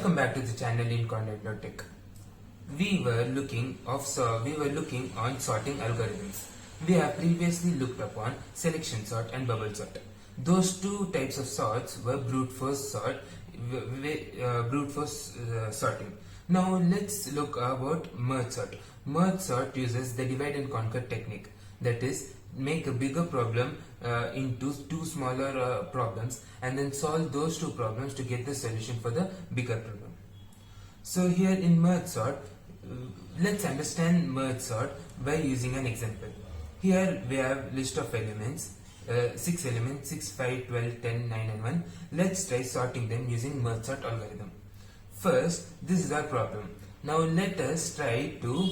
Welcome back to the channel in Content Tech. We were looking on sorting algorithms. We have previously looked upon selection sort and bubble sort. Those two types of sorts were brute force sorting. Now let's look about merge sort. Merge sort uses the divide and conquer technique. That is, make a bigger problem into two smaller problems and then solve those two problems to get the solution for the bigger problem. So here in merge sort, let's understand merge sort by using an example. Here we have list of elements, 6 elements, 6, 5, 12, 10, 9 and 1. Let's try sorting them using merge sort algorithm. First, this is our problem. Now let us try to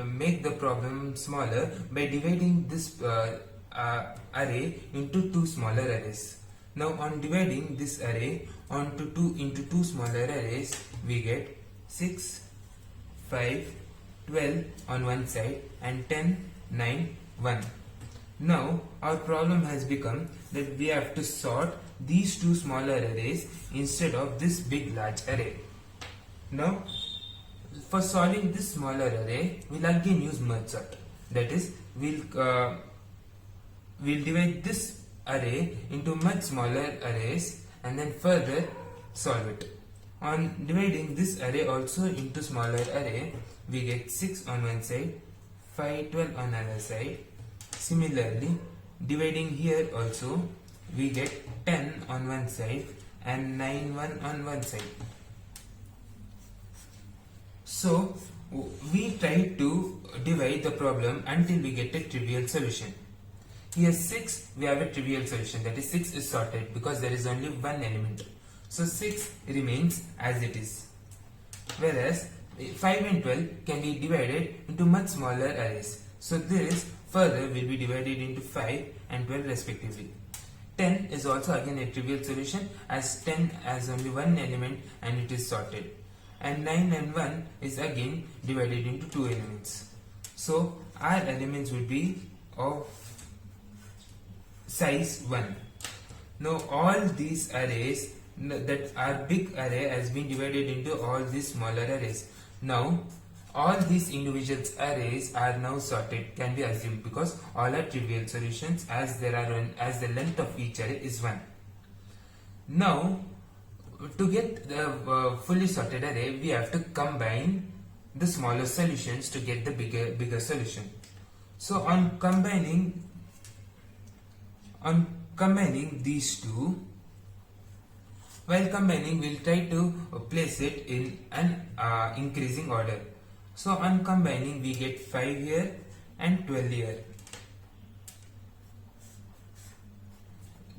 make the problem smaller by dividing this array into two smaller arrays. Now on dividing this array into two smaller arrays, we get 6, 5, 12 on one side and 10, 9, 1. Now our problem has become that we have to sort these two smaller arrays instead of this big large array. Now for solving this smaller array, we'll again use merge sort. That is, we'll divide this array into much smaller arrays and then further solve it. On dividing this array also into smaller array, we get 6 on one side, 5, 12 on another side. Similarly, dividing here also, we get 10 on one side and 9, 1 on one side. So we try to divide the problem until we get a trivial solution. Here 6, we have a trivial solution, that is 6 is sorted because there is only one element. So 6 remains as it is. Whereas 5 and 12 can be divided into much smaller arrays. So this further will be divided into 5 and 12 respectively. 10 is also again a trivial solution as 10 has only one element and it is sorted. And 9 and 1 is again divided into two elements. So our elements would be of size 1. Now all these arrays that are big array has been divided into all these smaller arrays. Now all these individual arrays are now sorted, can be assumed, because all are trivial solutions as the length of each array is 1. Now to get the fully sorted array, we have to combine the smaller solutions to get the bigger solution. So on combining these two, while combining, we'll try to place it in an increasing order. So on combining, we get 5 here and 12 here.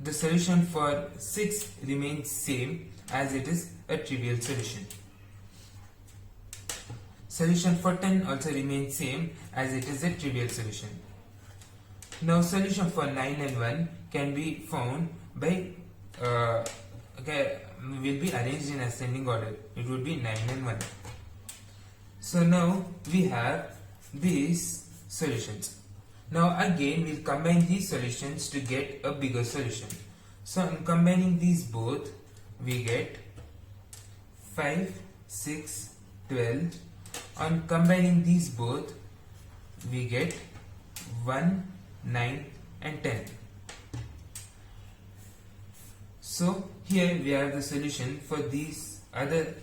The solution for 6 remains same as it is a trivial solution. Solution for 10 also remains same as it is a trivial solution. Now solution for 9 and 1 can be found by will be arranged in ascending order. It would be 9 and 1. So now we have these solutions. Now again we'll combine these solutions to get a bigger solution. So in combining these both, we get 5, 6, 12. On combining these both, we get 1, 9 and 10. So here we have the solution for these other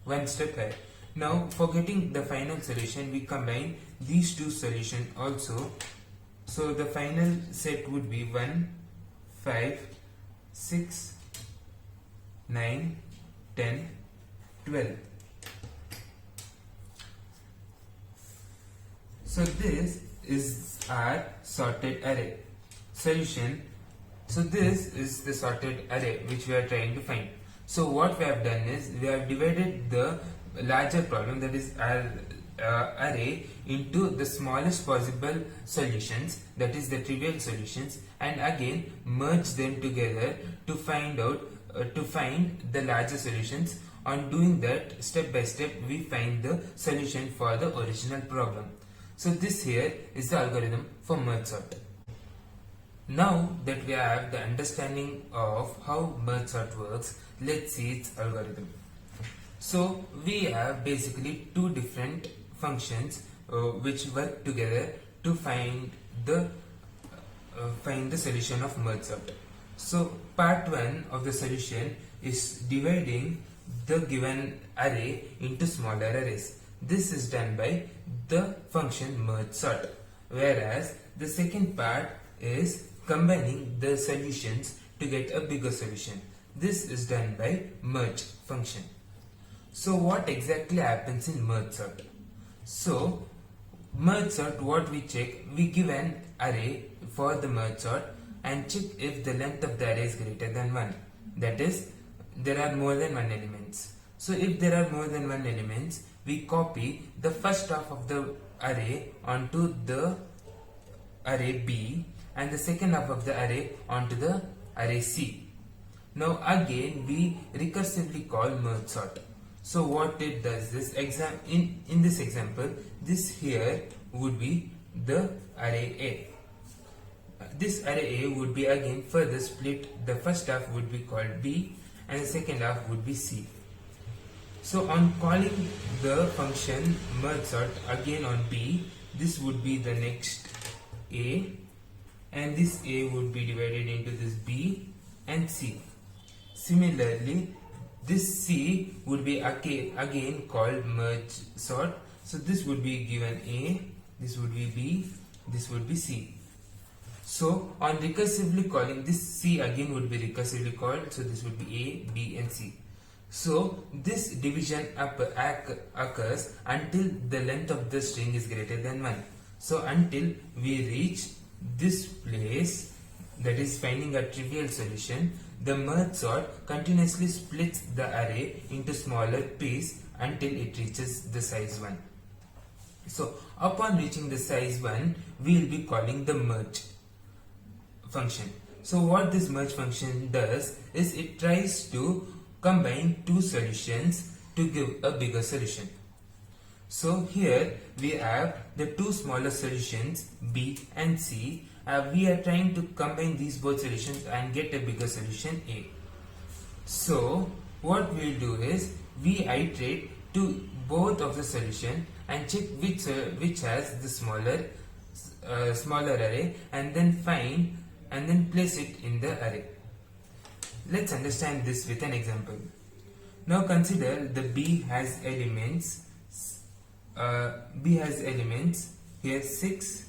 one step ahead. Now for getting the final solution, we combine these two solutions also. So the final set would be 1, 5, 6, 9, 10, 12. So this is our sorted array solution. So this is the sorted array which we are trying to find. So what we have done is we have divided the larger problem, that is our array, into the smallest possible solutions, that is the trivial solutions, and again merge them together to find the larger solutions. On doing that, step by step, we find the solution for the original problem. So this here is the algorithm for merge sort. Now that we have the understanding of how merge sort works, let's see its algorithm. So we have basically two different functions which work together to find the solution of merge sort. So part 1 of the solution is dividing the given array into smaller arrays. This is done by the function merge sort, whereas the second part is combining the solutions to get a bigger solution. This is done by merge function. So what exactly happens in merge sort? So merge sort, what we check, we give an array for the merge sort and check if the length of the array is greater than 1. That is, there are more than one elements. So if there are more than one elements, we copy the first half of the array onto the array B and the second half of the array onto the array C. Now again we recursively call merge sort. So what it does is, in this example, this here would be the array A. This array A would be again further split. The first half would be called B and the second half would be C. So on calling the function merge sort again on B, this would be the next A, and this A would be divided into this B and C. Similarly, this C would be again called merge sort. So this would be given A, this would be B, this would be C. So on recursively calling, this C again would be recursively called. So this would be A, B and C. So this division occurs until the length of the string is greater than 1. So until we reach this place, that is finding a trivial solution, the merge sort continuously splits the array into smaller pieces until it reaches the size 1. So upon reaching the size 1, we will be calling the merge function. So what this merge function does is it tries to combine two solutions to give a bigger solution. So here we have the two smaller solutions B and C. We are trying to combine these both solutions and get a bigger solution A. So what we will do is we iterate to both of the solution and check which has the smaller array, and then find and then place it in the array. Let's understand this with an example. Now consider the B has elements. Here 6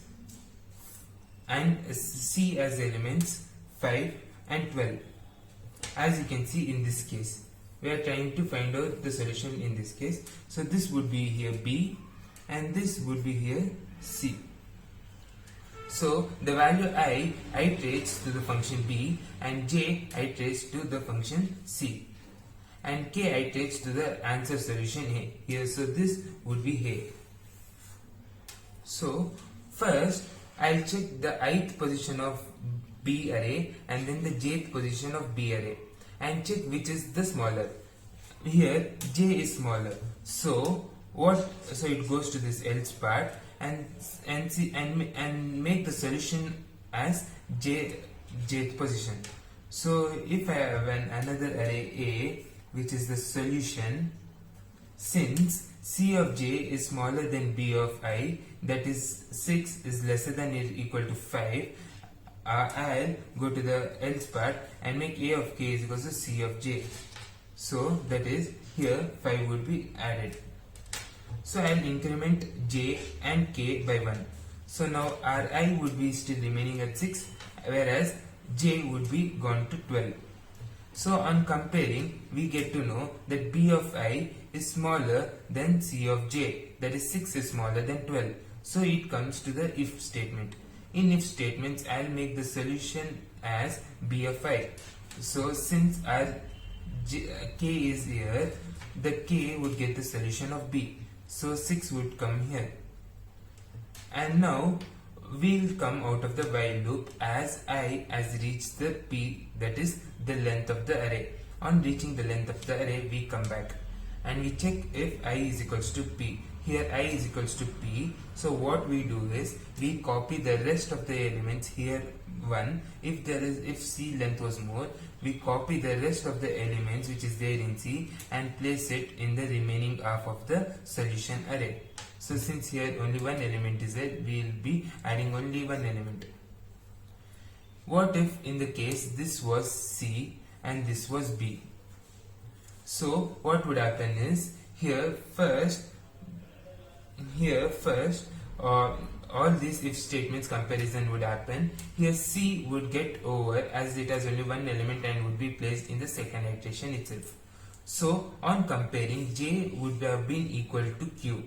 and C has elements 5 and 12. As you can see in this case, we are trying to find out the solution in this case. So this would be here B and this would be here C. So the value I iterates to the function B and J iterates to the function C and K iterates to the answer solution A here. So this would be A. So first I'll check the ith position of B array and then the jth position of B array and check which is the smaller. Here J is smaller, so it goes to this else part and make the solution as jth position. So if I have another array A which is the solution, since C of J is smaller than B of I, that is 6 is lesser than or equal to 5, I'll go to the else part and make A of K is equal to C of J. So that is here 5 would be added. So I'll increment J and K by 1. So now Ri would be still remaining at 6, whereas J would be gone to 12. So on comparing, we get to know that B of I is smaller than C of J, that is 6 is smaller than 12. So it comes to the if statement. In if statements, I'll make the solution as B of I. So since our K is here, the K would get the solution of B. So 6 would come here. And now we will come out of the while loop as I has reached the P, that is the length of the array. On reaching the length of the array, we come back and we check if I is equals to P. here I is equals to p. So what we do is we copy the rest of the elements here 1. If C length was more, we copy the rest of the elements which is there in C and place it in the remaining half of the solution array. So since here only one element is there, we will be adding only one element. What if in the case this was C and this was B? So what would happen is here first all these if statements comparison would happen. Here C would get over as it has only one element and would be placed in the second iteration itself. So on comparing, J would have been equal to Q.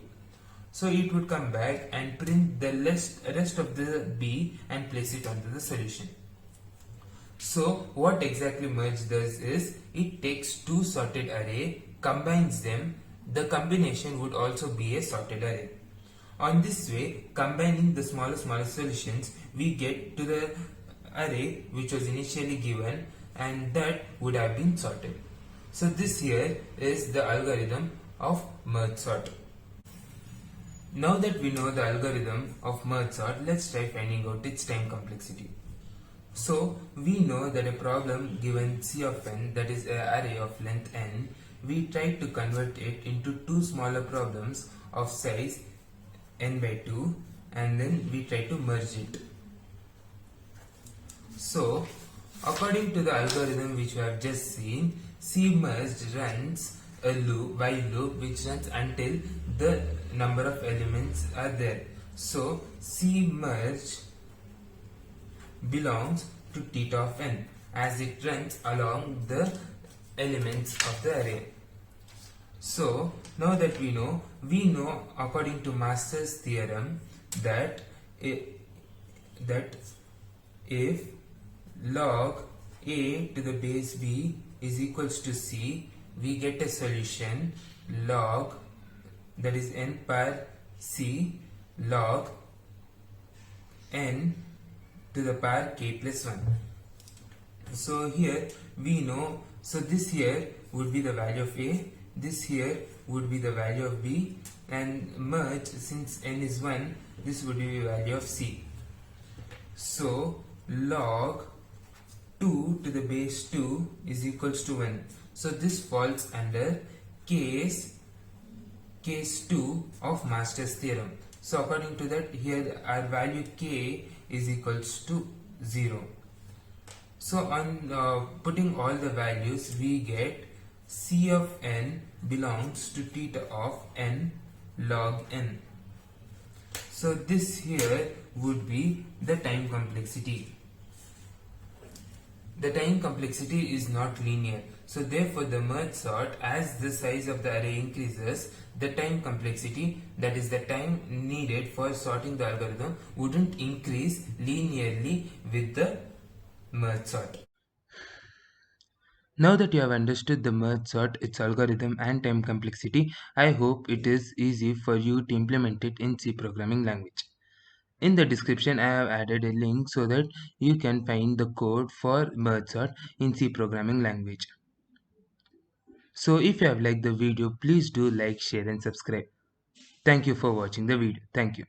So it would come back and print the rest of the B and place it onto the solution. So what exactly merge does is it takes two sorted array, combines them. The combination would also be a sorted array. On this way, combining the smaller solutions, we get to the array which was initially given and that would have been sorted. So this here is the algorithm of merge sort. Now that we know the algorithm of merge sort, let's try finding out its time complexity. So we know that a problem given C of n, that is an array of length n, we try to convert it into two smaller problems of size n by 2 and then we try to merge it. So according to the algorithm which we have just seen, C merged runs a while loop which runs until the number of elements are there. So C merge belongs to theta of n as it runs along the elements of the array. So now that we know according to Master's theorem that if log a to the base b is equals to c, we get a solution log, that is n power c, log n to the power k plus 1. So here we know, so this here would be the value of a, this here would be the value of b, and merge, since n is 1, this would be the value of c. So log 2 to the base 2 is equals to 1. So this falls under case 2 of Master's theorem. So according to that, here our value k is equals to 0. So on putting all the values, we get C of n belongs to theta of n log n. So this here would be the time complexity. The time complexity is not linear. So therefore the merge sort, as the size of the array increases, the time complexity, that is the time needed for sorting the algorithm, wouldn't increase linearly with the merge sort. Now that you have understood the merge sort, its algorithm and time complexity, I hope it is easy for you to implement it in C programming language. In the description, I have added a link so that you can find the code for merge sort in C programming language. So if you have liked the video, please do like, share and subscribe. Thank you for watching the video. Thank you.